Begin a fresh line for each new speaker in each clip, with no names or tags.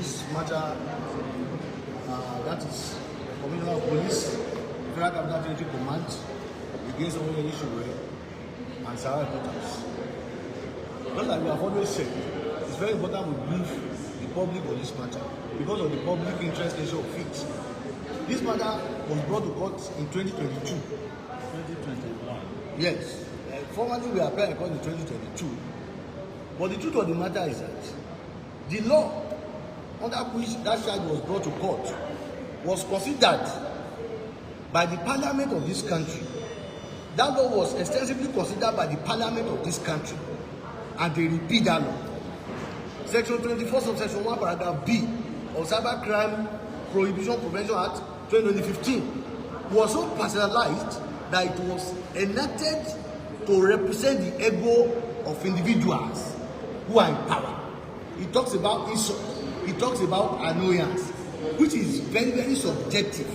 this matter, that is Commissioner of Police, Federal Capital Territory Command, against Sowore and Sowore reporters. Just like we have always said, it's very important we brief the public on this matter because of the public interest nature of it. This matter was brought to court in 2022.
2021.
Yes. Formerly we applied court in 2022. But the truth of the matter is that the law under which that charge was brought to court was considered by the parliament of this country. That law was extensively considered by the parliament of this country, and they repeat that law. Section 24 subsection 1 paragraph B of Cybercrime Prohibition Prevention Act 2015 was so personalized that it was enacted to represent the ego of individuals who are in power. It talks about insult, it talks about annoyance, which is very, very subjective.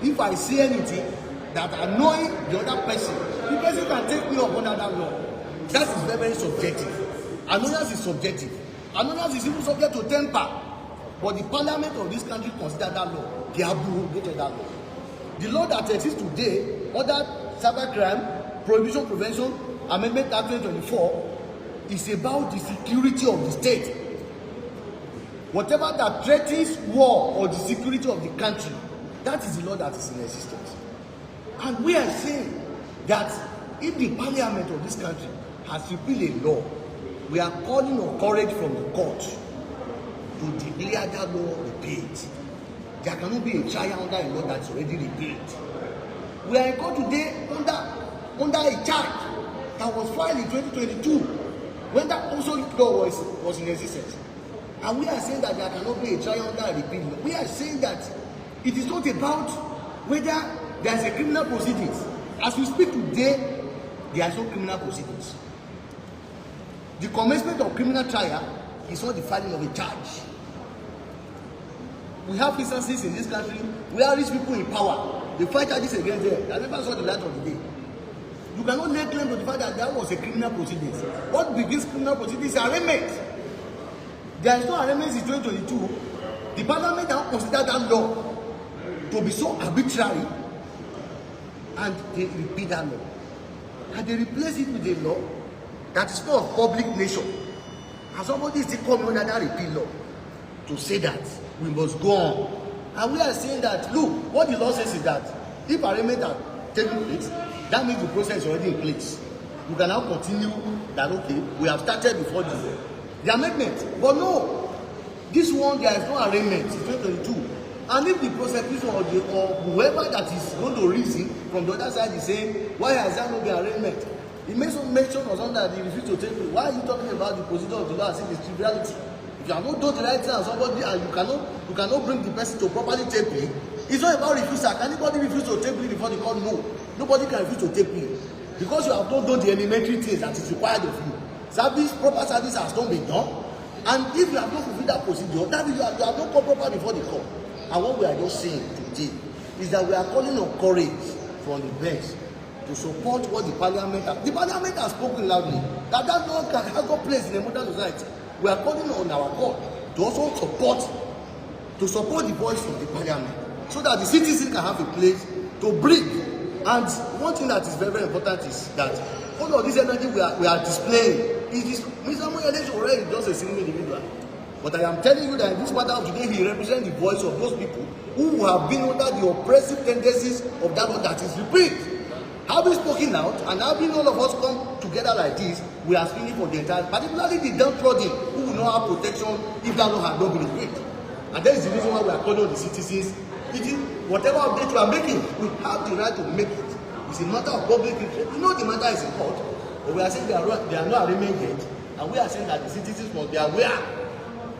If I say anything that annoy the other person, the person can take me up under that law. That is very, very subjective. Annoyance is subjective. Annoyance is even subject to temper. But the parliament of this country consider that law. They have abrogated that law. The law that exists today, under Cybercrime Prohibition Prevention Amendment Act 2024, is about the security of the state. Whatever that threatens war or the security of the country, that is the law that is in existence. And we are saying that if the parliament of this country has repealed a law, we are calling on courage from the court to declare that law repealed. There cannot be a trial under a law that's already repealed. We are in court today under a charge that was filed in 2022 when that also law was in existence. And we are saying that there cannot be a trial under a repeal law. We are saying that it is not about whether there is a criminal proceedings. As we speak today, there is no criminal proceedings. The commencement of criminal trial is not the filing of a charge. We have instances in this country where rich people in power, they fight charges against them. I never saw the light of the day. You cannot lay claim to the fact that there was a criminal proceedings. What begins criminal proceedings is arraignment. There is no arraignment in 2022. The parliament now considered that law to be so arbitrary, and they repeat that law. And they replace it with a law that is not of public nature. And somebody is still coming under that repeal law to say that we must go on. And we are saying that, look, what the law says is that if arraignment are taking place, that means the process is already in place. You can now continue that, okay, we have started before the amendment. But no, this one, there is no arraignment in 2022. And if the prosecution or whoever that is going to reason from the other side is saying, why has there not been arraignment? He made some mention or something that he refused to take it. Why are you talking about the procedure of the law as if it's triviality? If you have not done the right thing and somebody and you cannot bring the person to properly take plea, it's not about refusal. Can anybody refuse to take plea before the court? No. Nobody can refuse to take plea. Because you have not done the elementary things that is required of you. Proper service has not been done. And if you have not fulfilled that procedure, that means you have not come proper before the court. And what we are just saying today is that we are calling on courage from the bench to support what the parliament has spoken loudly, that law has no place in a modern society. We are calling on our court to also support the voice of the parliament so that the citizens can have a place to breathe. And one thing that is very, very important is that all of this energy we are displaying is Mr. Sowore is just a single individual. But I am telling you that in this matter of today, he represents the voice of those people who have been under the oppressive tendencies of that law that is repealed. Having spoken out and having all of us come together like this, we are speaking for the entire, particularly the downtrodden who will not have protection if that law has not been repealed. And that is the reason why we are calling on the citizens. It is whatever update we are making, we have the right to make it. It's a matter of public interest. You know the matter is in court, but we are saying there are no arraignment yet, and we are saying that the citizens must be aware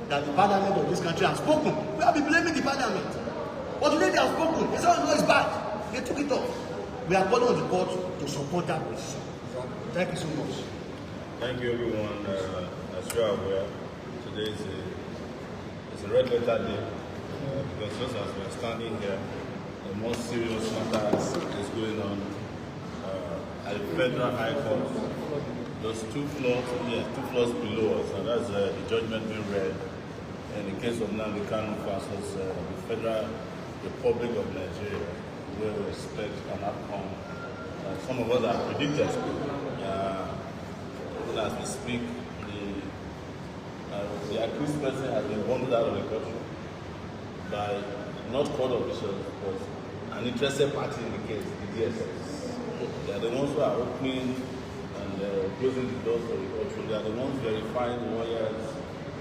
that the parliament of this country has spoken. We have been blaming the parliament. But today they have spoken. It's all it's bad. They took it off. We are calling on the court to support that position. Thank you so much.
Thank you, everyone. As you are aware, today is a red letter day because just as we are standing here, the most serious matter is going on at the Federal High Court. Those two floors below us, and that's the judgment being read in the case of Nnamdi Kanu versus the Federal Republic of Nigeria, where we expect an outcome. Some of us are predicted. As we speak, the accused person has been bundled out of the country by not court officials, but an interested party in the case, the DSS. They are the ones who are opening and closing the doors for the country. They are the ones verifying lawyers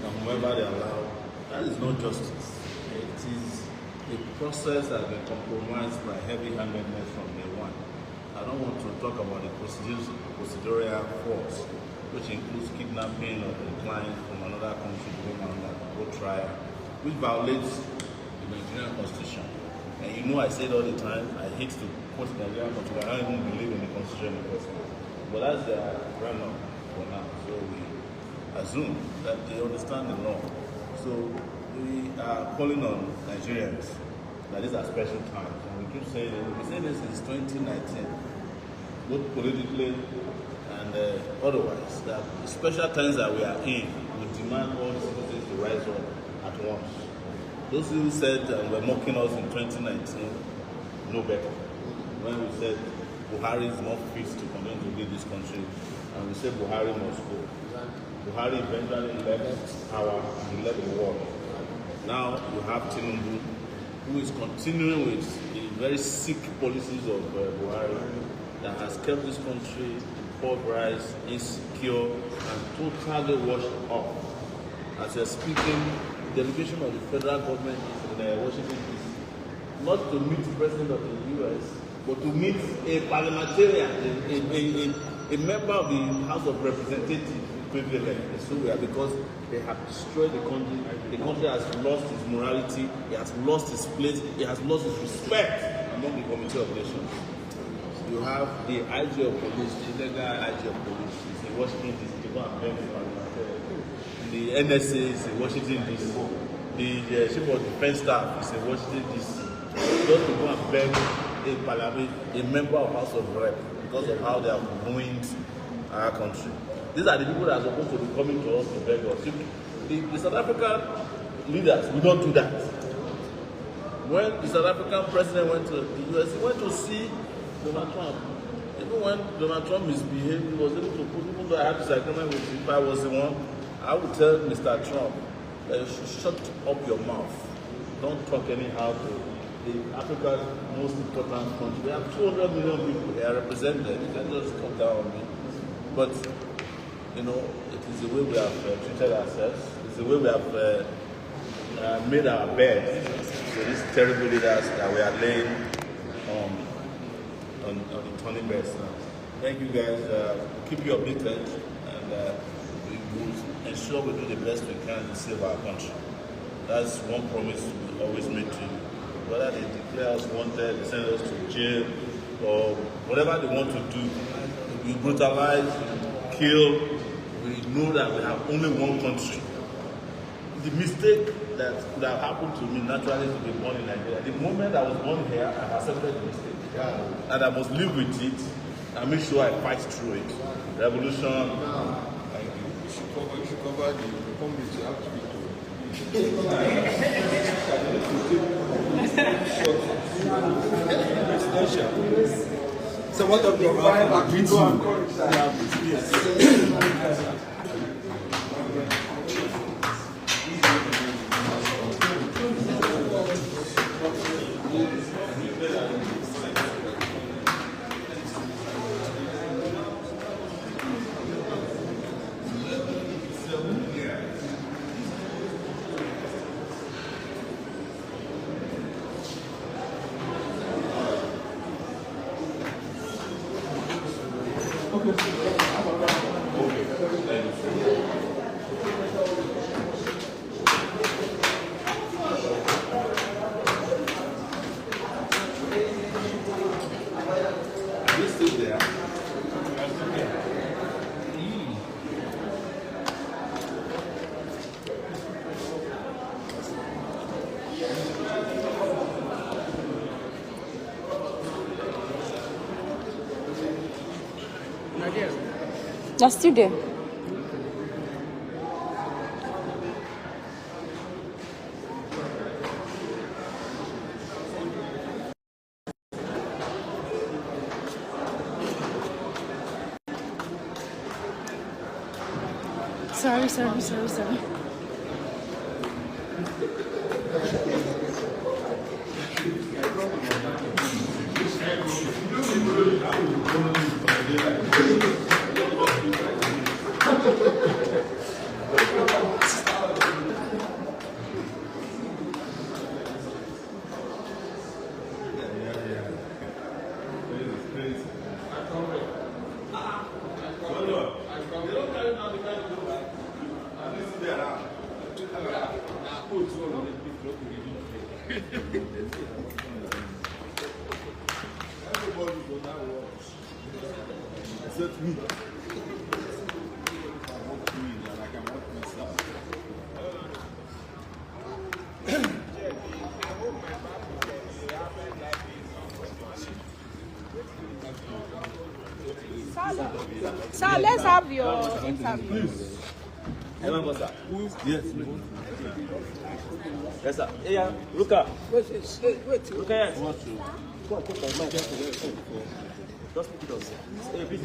and whoever they allow. That is not justice. It is a process that has been compromised by heavy-handedness from day one. I don't want to talk about the procedural force, which includes kidnapping of a client from another country to bring on go trial, which violates the Nigerian constitution. And you know I say it all the time, I hate to quote the Nigerian constitution, I don't even believe in the constitution in the first place. But that's their run-up for now. So we assume that they understand the law. So we are calling on Nigerians that these are special times. And we keep saying it. We say this since 2019, both politically and otherwise, that the special times that we are in will demand all the citizens to rise up at once. Those who said were mocking us in 2019 know better. When we said Buhari is not fit to continue to lead this country, and we said Buhari must go. Buhari eventually left power and left the world. Now you have Tinubu, who is continuing with the very sick policies of Buhari that has kept this country impoverished, insecure, and totally washed off. As we're speaking, the delegation of the federal government is in Washington, D.C. Not to meet the president of the U.S., but to meet a parliamentarian, a member of the House of Representatives, because they have destroyed the country. The country has lost its morality, it has lost its place, it has lost its respect among the Committee of Nations. You have the IG of police, the legal IG of police is in Washington, D.C. to go and beg the parliamentarian. The NSA is in Washington, D.C. The Chief of Defense Staff is in Washington, D.C. Just to go and beg a member of House of Rep because of how they have ruined our country. These are the people that are supposed to be coming to us to beg us. The South African leaders, we don't do that. When the South African president went to the US, he went to see Donald Trump. Even when Donald Trump misbehaved, he was able to put, even though I had this agreement with him, if I was the one, I would tell Mr. Trump, shut up your mouth. Don't talk anyhow to Africa's most important country. We have 200 million people here represented. You can just come down on me. But, you know, it is the way we have treated ourselves. It's the way we have made our bed to these terrible leaders that we are laying on the turning beds now. Thank you guys. Keep you updated, and we will ensure we do the best we can to save our country. That's one promise we always make to you. Whether they declare us wanted, they send us to jail, or whatever they want to do, we brutalize, kill, we know that we have only one country. The mistake that could have happened to me naturally to be born in Nigeria. The moment I was born here, I accepted the mistake. And I must live with it and make sure I fight through it. Revolution.
Thank you. You should cover the comments you have to be told. So what of the
They're still there. Sorry.
Except me. I want to win and I can work myself.
Sir, let's have your interview.
Yes. Yes, sir. Yeah, Luca. Wait. Luca, yes. Just pick it up. Hey, please,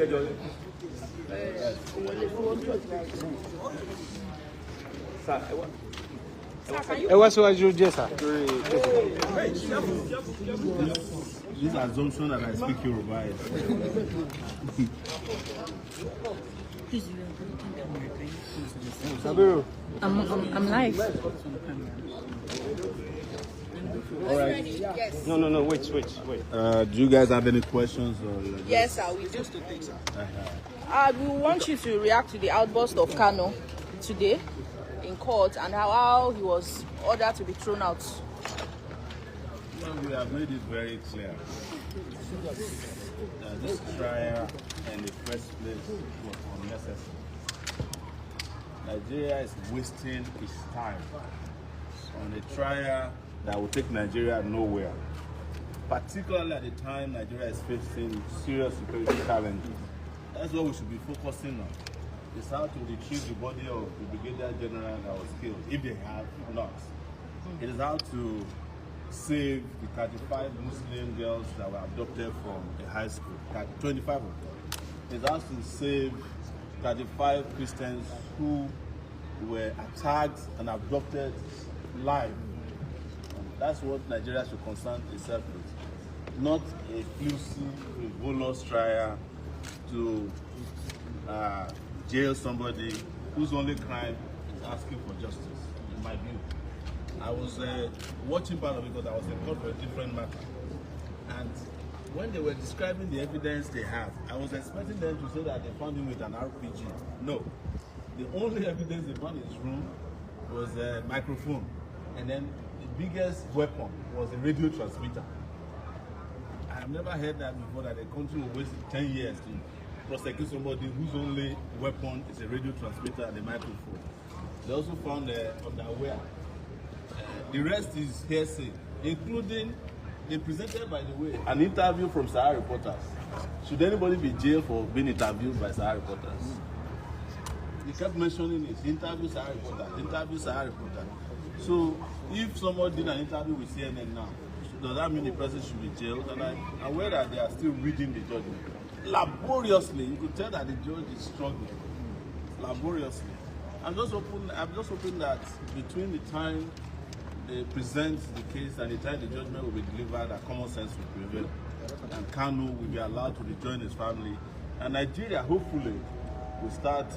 sir,
What's what you just sir?
This assumption that I speak Yoruba is.
I'm live.
All right.
Yes.
No, wait.
Do you guys have any questions? Or
Yes, sir. We do. We want you to react to the outburst of Kano today in court and how he was ordered to be thrown out.
Well, we have made it very clear. This trial in the first place was unnecessary. Nigeria is wasting its time on a trial that will take Nigeria nowhere. Particularly at the time Nigeria is facing serious security challenges. That's what we should be focusing on. It's how to retrieve the body of the Brigadier General that was killed, if they have not. It is how to save the 35 Muslim girls that were abducted from a high school, 25 of them. It has to save 35 Christians who were attacked and abducted live. That's what Nigeria should concern itself with. Not a fluky, frivolous trial to jail somebody whose only crime is asking for justice, in my view. I was watching part of it because I was in court for a different matter. And when they were describing the evidence they have, I was expecting them to say that they found him with an RPG. No. The only evidence they found in his room was a microphone. And then the biggest weapon was a radio transmitter. I have never heard that before, that a country will waste 10 years to prosecute somebody whose only weapon is a radio transmitter and a microphone. They also found underwear. The rest is hearsay, including they presented, by the way, an interview from Sahara reporters. Should anybody be jailed for being interviewed by Sahara reporters? He kept mentioning it. Interview Sahara reporter. So if someone did an interview with CNN now, does that mean the person should be jailed? And I'm aware that they are still reading the judgment. Laboriously, you could tell that the judge is struggling. Laboriously. I'm just hoping that between the time they present the case and the time the judgment will be delivered, that common sense will prevail. And Kanu will be allowed to rejoin his family. And Nigeria, hopefully, will start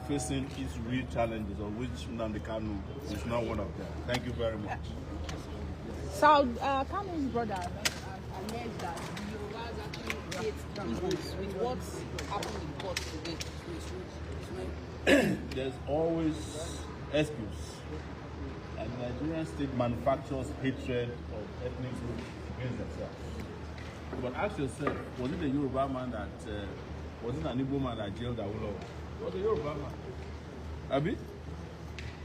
facing its real challenges, of which Nnamdi Kanu is not one of them. Thank you very much.
So, Kanu's brother alleged that the Yorubas actually hate Igbos with what's happened in court today.
There's always excuse. And the Nigerian state manufactures hatred of ethnic groups against themselves. But ask yourself, was it a Yoruba man that, was it an Igbo man that jailed Awolowo? It was a Yoruba man. Abi?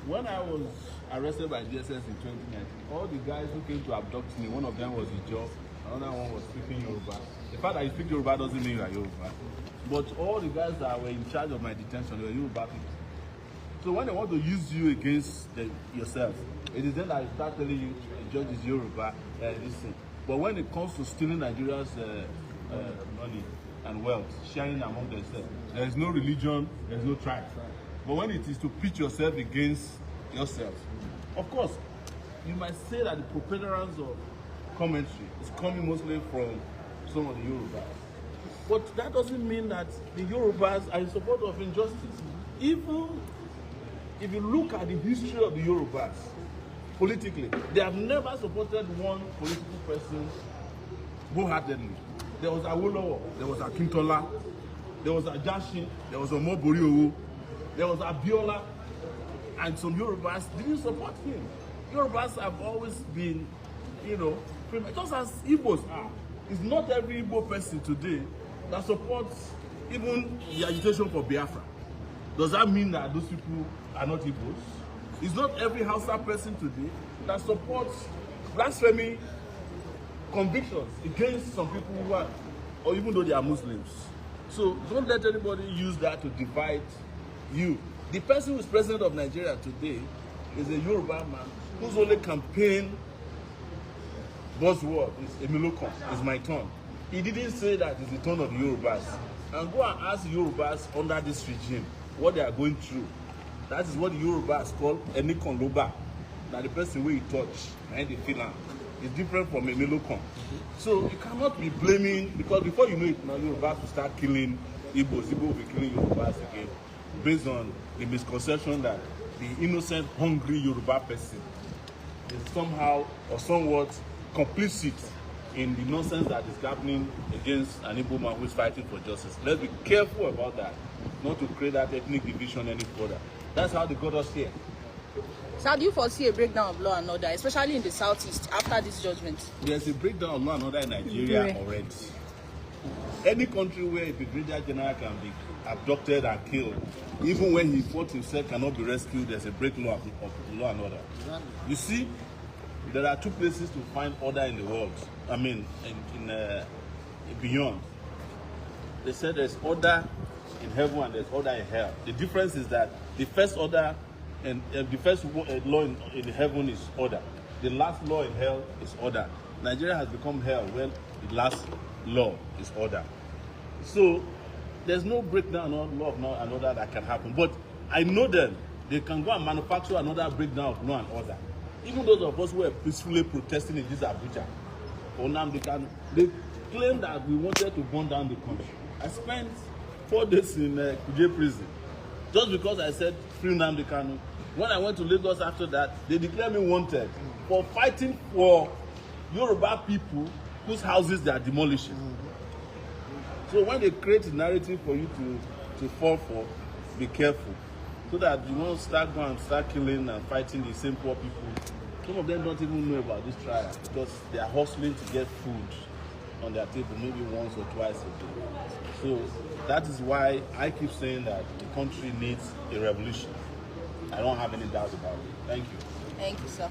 When I was arrested by DSS in 2019, all the guys who came to abduct me, one of them was Ijo, another one was speaking Yoruba. The fact that you speak Yoruba doesn't mean you are Yoruba. But all the guys that were in charge of my detention, they were Yoruba people. So when they want to use you against yourself, it is then that I start telling you the judge is Yoruba, this thing. But when it comes to stealing Nigeria's money and wealth, sharing among themselves, there is no religion, there is no tribe. But when it is to pitch yourself against yourself, of course, you might say that the preponderance of commentary is coming mostly from some of the Yorubas. But that doesn't mean that the Yorubas are in support of injustice. Even if you look at the history of the Yorubas, politically, they have never supported one political person wholeheartedly. There was Awolowo, there was Akintola, there was Ajasin, there was Omoboriowo, there was Abiola, and some Yorubas didn't support him. Yorubas have always been, just as Igbos are. It's not every Igbo person today that supports even the agitation for Biafra. Does that mean that those people are not Igbos? It's not every Hausa person today that supports blasphemy convictions against some people who are, or even though they are Muslims. So don't let anybody use that to divide you. The person who is president of Nigeria today is a Yoruba man whose only campaign buzzword is Emilokon, is my turn. He didn't say that it's the turn of the Yorubas. And go and ask Yorubas under this regime what they are going through. That is what the Yorubas call Enikon Loba. That the person where he touch and the feeling is different from Emilokon. So you cannot be blaming, because before you know it now, Yorubas will start killing Igbos. Igbo will be killing Yorubas again, based on the misconception that the innocent, hungry Yoruba person is somehow or somewhat complicit in the nonsense that is happening against an Igbo man who is fighting for justice. Let's be careful about that, not to create that ethnic division any further. That's how they got us here.
So how do you foresee a breakdown of law and order, especially in the southeast, after this judgment?
There's a breakdown of law and order in Nigeria already. Any country where a brigadier general can be abducted and killed, even when he fought himself cannot be rescued, there's a breakdown of law and order. You see, there are two places to find order in the world. I mean, beyond. They said there's order in heaven and there's order in hell. The difference is that the first order and the first law in heaven is order. The last law in hell is order. Nigeria has become hell when the last law is order. So there's no breakdown of law and order that can happen. But I know them. They can go and manufacture another breakdown of law and order. Even those of us who were peacefully protesting in this Abuja, they claim that we wanted to burn down the country. I spent 4 days in Kuje prison just because I said free Nnamdi Kanu. When I went to Lagos after that, they declared me wanted for fighting for Yoruba people whose houses they are demolishing. So when they create a narrative for you to fall for, be careful, so that you won't start killing and fighting the same poor people. Some of them don't even know about this trial because they are hustling to get food on their table maybe once or twice a day. So that is why I keep saying that the country needs a revolution. I don't have any doubt about it. Thank you.
Thank you, sir.